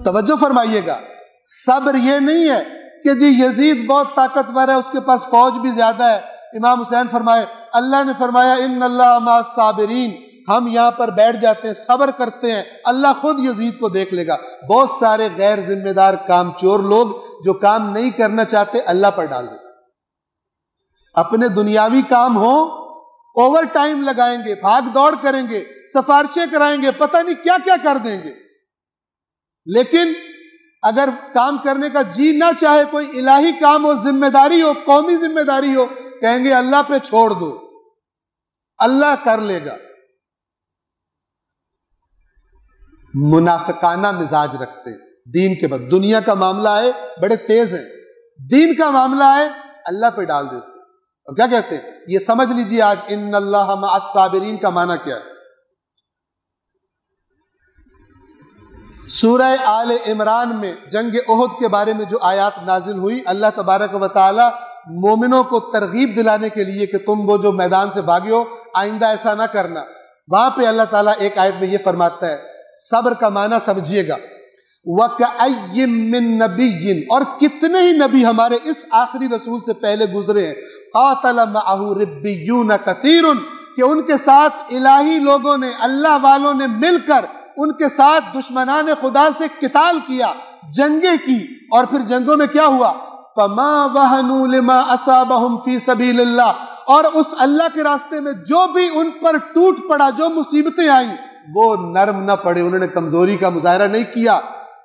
توجہ فرمائیے گا، صبر یہ نہیں ہے کہ جی یزید بہت طاقتور ہے، اس کے پاس فوج بھی زیادہ ہے۔ امام حسین فرمائے، اللہ نے فرمایا ان اللہ مع الصابرین، ہم یہاں پر بیٹھ جاتے ہیں، صبر کرتے ہیں، اللہ خود یزید کو دیکھ لے گا۔ بہت سارے غیر ذمہ دار کام چور لوگ جو کام نہیں کرنا چاہتے اللہ پر ڈال دیتے، اپنے دنیاوی کام ہو اوور ٹائم لگائیں گے، بھاگ دوڑ کریں گے، سفارشیں کرائیں گے، پتہ نہیں کیا کیا کر دیں گے، لیکن اگر کام کرنے کا جی نہ چاہے، کوئی الہی کام ہو، ذمہ داری ہو، قومی ذمہ داری ہو، کہیں گے اللہ پہ چھوڑ دو، اللہ کر لے گا۔ منافقانہ مزاج رکھتے ہیں دین کے بعد، دنیا کا معاملہ ہے بڑے تیز ہیں، دین کا معاملہ ہے اللہ پہ ڈال دیتے ہیں۔ اور کیا کہتے ہیں؟ یہ سمجھ لیجیے آج ان اللہ مع الصابرین کا معنی کیا ہے۔ سورہ آل عمران میں جنگ احد کے بارے میں جو آیات نازل ہوئی، اللہ تبارک و تعالی مومنوں کو ترغیب دلانے کے لیے کہ تم وہ جو میدان سے بھاگے ہو آئندہ ایسا نہ کرنا، وہاں پہ اللہ تعالیٰ ایک آیت میں یہ فرماتا ہے، صبر کا معنی سمجھیے گا، وَكَأَيٍّ مِّن نَبِيٍّ، اور کتنے ہی نبی ہمارے اس آخری رسول سے پہلے گزرے ہیں، قَاتَلَ مَعَهُ رِبِّيُّونَ كَثِيرٌ، کہ ان کے ساتھ الہی لوگوں نے، اللہ والوں نے مل کر ان کے ساتھ دشمنان خدا سے قتال کیا، جنگیں کی، اور پھر جنگوں میں کیا ہوا؟ فَمَا وَهَنُوا لِمَا أَصَابَهُمْ فِي سَبِيلِ اللَّهِ، اور اس اللہ کے راستے میں جو بھی ان پر ٹوٹ پڑا، جو مصیبتیں آئیں وہ نرم نہ پڑے، انہوں نے کمزوری کا مظاہرہ نہیں کیا،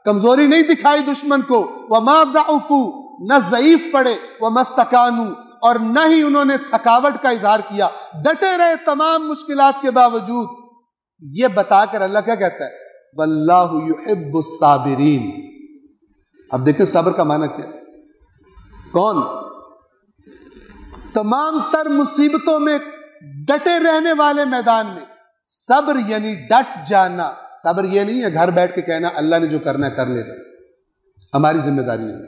کمزوری نہیں دکھائی دشمن کو، وَمَا ضَعُفُوا، نہ ضعیف پڑے، وَمَا اسْتَكَانُوا، اور نہ ہی انہوں نے تھکاوٹ کا اظہار کیا، ڈٹے رہے تمام مشکلات کے باوجود۔ یہ بتا کر اللہ کیا کہتا ہے؟ وَاللَّهُ يُحِبُّ الصَّابِرِينَ۔ اب دیکھیں صبر کا معنی کیا ہے؟ کون؟ تمام تر مصیبتوں میں ڈٹے رہنے والے میدان میں۔ صبر یعنی ڈٹ جانا، صبر یہ نہیں ہے گھر بیٹھ کے کہنا اللہ نے جو کرنا ہے کر لے گا، ہماری ذمہ داری نہیں۔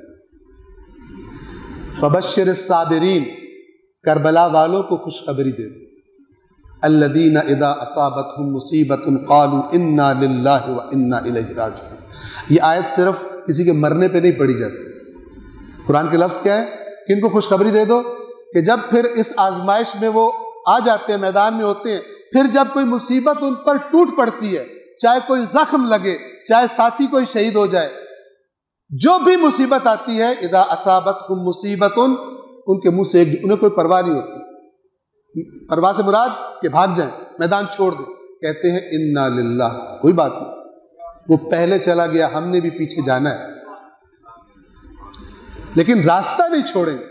فبشر الصابرین، کربلا والوں کو خوشخبری دے دو، الذین اذا اصابتهم مصیبت قالوا انا للہ وانا الیہ راجعون۔ یہ آیت صرف کسی کے مرنے پہ نہیں پڑھی جاتی، قرآن کے لفظ کیا ہے کہ ان کو خوشخبری دے دو کہ جب پھر اس آزمائش میں وہ آ جاتے ہیں، میدان میں ہوتے ہیں، پھر جب کوئی مصیبت ان پر ٹوٹ پڑتی ہے، چاہے کوئی زخم لگے، چاہے ساتھی کوئی شہید ہو جائے، جو بھی مصیبت آتی ہے، اذا اصابتهم مصیبت، ان کے منہ سے انہیں کوئی پرواہ نہیں ہوتی، پرواہ سے مراد کہ بھاگ جائیں، میدان چھوڑ دیں، کہتے ہیں انا للہ، کوئی بات نہیں، وہ پہلے چلا گیا، ہم نے بھی پیچھے جانا ہے، لیکن راستہ نہیں چھوڑیں گے،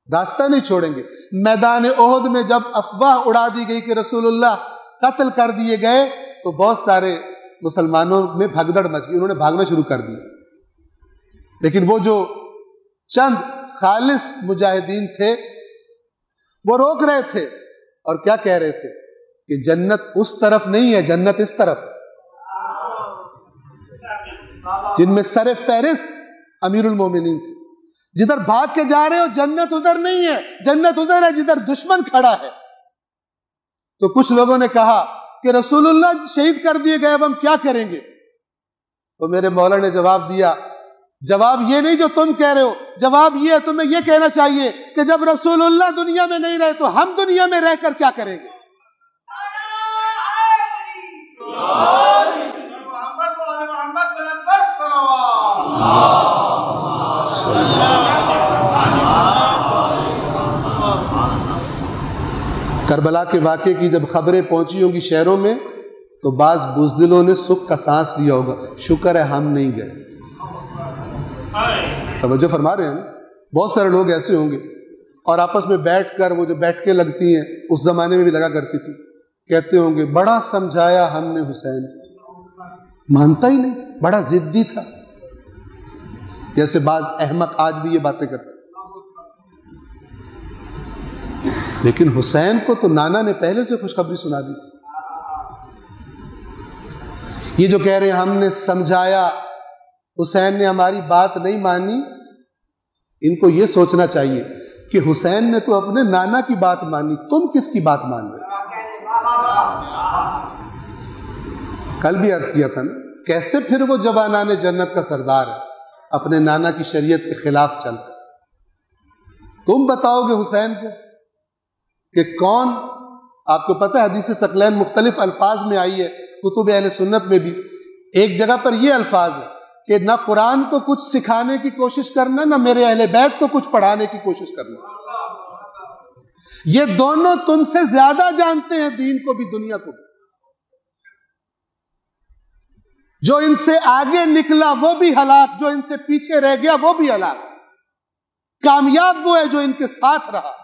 راستہ نہیں چھوڑیں گے۔ میدان احد میں جب افواہ اڑا دی گئی کہ رسول اللہ قتل کر دیے گئے تو بہت سارے مسلمانوں میں بھگدڑ مچ گئی، انہوں نے بھاگنا شروع کر دیا، لیکن وہ جو چند خالص مجاہدین تھے وہ روک رہے تھے، اور کیا کہہ رہے تھے کہ جنت اس طرف نہیں ہے، جنت اس طرف ہے، جن میں سر فہرست امیر المومنین تھے، جدھر بھاگ کے جا رہے ہو جنت ادھر نہیں ہے، جنت ادھر ہے جدھر دشمن کھڑا ہے۔ تو کچھ لوگوں نے کہا کہ رسول اللہ شہید کر دیے گئے، اب ہم کیا کریں گے؟ تو میرے مولا نے جواب دیا، جواب یہ نہیں جو تم کہہ رہے ہو، جواب یہ ہے تمہیں یہ کہنا چاہیے کہ جب رسول اللہ دنیا میں نہیں رہے تو ہم دنیا میں رہ کر کیا کریں گے؟ کربلا کے واقعے کی جب خبریں پہنچی ہوں گی شہروں میں تو بعض بزدلوں نے سکھ کا سانس لیا ہوگا، شکر ہے ہم نہیں گئے۔ توجہ فرما رہے ہیں نا؟ بہت سارے لوگ ایسے ہوں گے اور آپس میں بیٹھ کر، وہ جو بیٹھکیں لگتی ہیں اس زمانے میں بھی لگا کرتی تھی، کہتے ہوں گے بڑا سمجھایا ہم نے حسین، مانتا ہی نہیں، بڑا ضدی تھا، جیسے بعض احمق آج بھی یہ باتیں کرتے۔ لیکن حسین کو تو نانا نے پہلے سے خوشخبری سنا دی تھی۔ یہ جو کہہ رہے ہیں ہم نے سمجھایا، حسین نے ہماری بات نہیں مانی، ان کو یہ سوچنا چاہیے کہ حسین نے تو اپنے نانا کی بات مانی، تم کس کی بات مان رہے؟ کل بھی عرض کیا تھا نا کیسے پھر وہ جوانان جنت کا سردار ہے اپنے نانا کی شریعت کے خلاف چل کر؟ تم بتاؤ گے حسین کو کہ کون؟ آپ کو پتہ ہے حدیث ثقلین مختلف الفاظ میں آئی ہے، کتب اہل سنت میں بھی۔ ایک جگہ پر یہ الفاظ ہے کہ نہ قرآن کو کچھ سکھانے کی کوشش کرنا، نہ میرے اہل بیت کو کچھ پڑھانے کی کوشش کرنا۔ یہ دونوں تم سے زیادہ جانتے ہیں دین کو بھی دنیا کو بھی۔ جو ان سے آگے نکلا وہ بھی ہلاک، جو ان سے پیچھے رہ گیا وہ بھی ہلاک۔ کامیاب وہ ہے جو ان کے ساتھ رہا۔